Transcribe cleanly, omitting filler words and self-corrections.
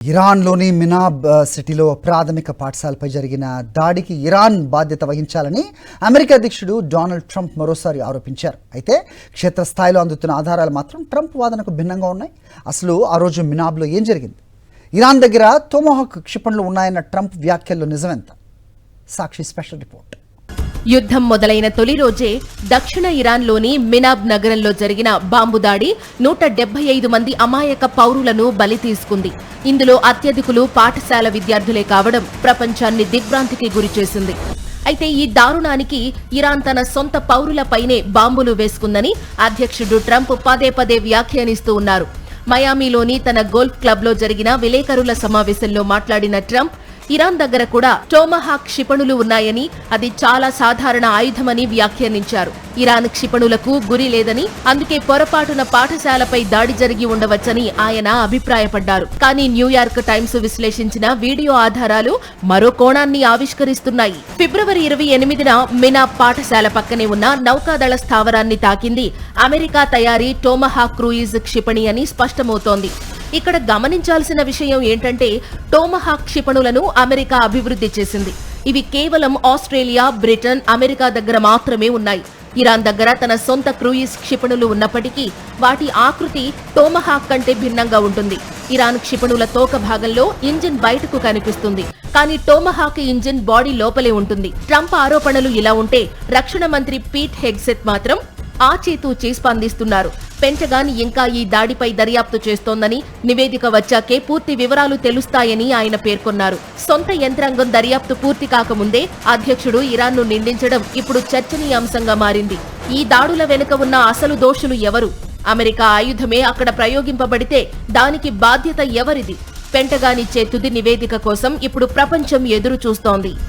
ఇరాన్లోని మినాబ్ సిటీలో ప్రాథమిక పాఠశాలపై జరిగిన దాడికి ఇరాన్ బాధ్యత వహించాలని అమెరికా అధ్యక్షుడు డొనాల్డ్ ట్రంప్ మరోసారి ఆరోపించారు. అయితే క్షేత్రస్థాయిలో అందుతున్న ఆధారాలు మాత్రం ట్రంప్ వాదనకు భిన్నంగా ఉన్నాయి. అసలు ఆ రోజు మినాబ్లో ఏం జరిగింది? ఇరాన్ దగ్గర టొమాహాక్ క్షిపణులు ఉన్నాయన్న ట్రంప్ వ్యాఖ్యల్లో నిజమెంత? సాక్షి స్పెషల్ రిపోర్ట్. యుద్ధం మొదలైన తొలి రోజే దక్షిణ ఇరాన్లోని మినాబ్ నగరంలో జరిగిన బాంబు దాడి 175 మంది అమాయక పౌరులను బలి తీసుకుంది. ఇందులో అత్యధికులు పాఠశాల విద్యార్థులే కావడం ప్రపంచాన్ని దిగ్భ్రాంతికి గురిచేసింది. అయితే ఈ దారుణానికి ఇరాన్ తన సొంత పౌరులపైనే బాంబులు వేసుకుందని అధ్యక్షుడు ట్రంప్ పదే పదే వ్యాఖ్యానిస్తూ ఉన్నారు. మయామిలోని తన గోల్ఫ్ క్లబ్లో జరిగిన విలేకరుల సమావేశంలో మాట్లాడిన ట్రంప్ ఇరాన్ దగ్గర కూడా టొమాహాక్ క్షిపణులు ఉన్నాయని, అది చాలా సాధారణ ఆయుధమని వ్యాఖ్యానించారు. ఇరాన్ క్షిపణులకు గురి లేదని, అందుకే పొరపాటున పాఠశాలపై దాడి జరిగి ఉండవచ్చని ఆయన అభిప్రాయపడ్డారు. కానీ న్యూయార్క్ టైమ్స్ విశ్లేషించిన వీడియో ఆధారాలు మరో కోణాన్ని ఆవిష్కరిస్తున్నాయి. ఫిబ్రవరి 28న మినాబ్ పాఠశాల పక్కనే ఉన్న నౌకాదళ స్థావరాన్ని తాకింది అమెరికా తయారీ టొమాహాక్ క్రూయిజ్ క్షిపణి అని స్పష్టమవుతోంది. ఇక్కడ గమనించాల్సిన విషయం ఏంటంటే టొమాహాక్ క్షిపణులను అమెరికా అభివృద్ధి చేసింది. ఇవి కేవలం ఆస్ట్రేలియా, బ్రిటన్, అమెరికా దగ్గర మాత్రమే ఉన్నాయి. ఇరాన్ దగ్గర తన సొంత క్రూయిజ్ క్షిపణులు ఉన్నప్పటికీ వాటి ఆకృతి టొమాహాక్ కంటే భిన్నంగా ఉంటుంది. ఇరాన్ క్షిపణుల తోక భాగంలో ఇంజిన్ బయటకు కనిపిస్తుంది, కానీ టొమాహాక్ ఇంజిన్ బాడీ లోపలే ఉంటుంది. ట్రంప్ ఆరోపణలు ఇలా ఉంటే రక్షణ మంత్రి పీట్ హెగ్సెత్ మాత్రం ఆచితూచి స్పందిస్తున్నారు. పెంటగాన్ ఇంకా ఈ దాడిపై దర్యాప్తు చేస్తోందని, నివేదిక వచ్చాకే పూర్తి వివరాలు తెలుస్తాయని ఆయన పేర్కొన్నారు. సొంత యంత్రాంగం దర్యాప్తు పూర్తి కాకముందే అధ్యక్షుడు ఇరాన్ను నిందించడం ఇప్పుడు చర్చనీయాంశంగా మారింది. ఈ దాడుల వెనుక ఉన్న అసలు దోషులు ఎవరు? అమెరికా ఆయుధమే అక్కడ ప్రయోగింపబడితే దానికి బాధ్యత ఎవరిది? పెంటగాన్ ఇచ్చే తుది నివేదిక కోసం ఇప్పుడు ప్రపంచం ఎదురు చూస్తోంది.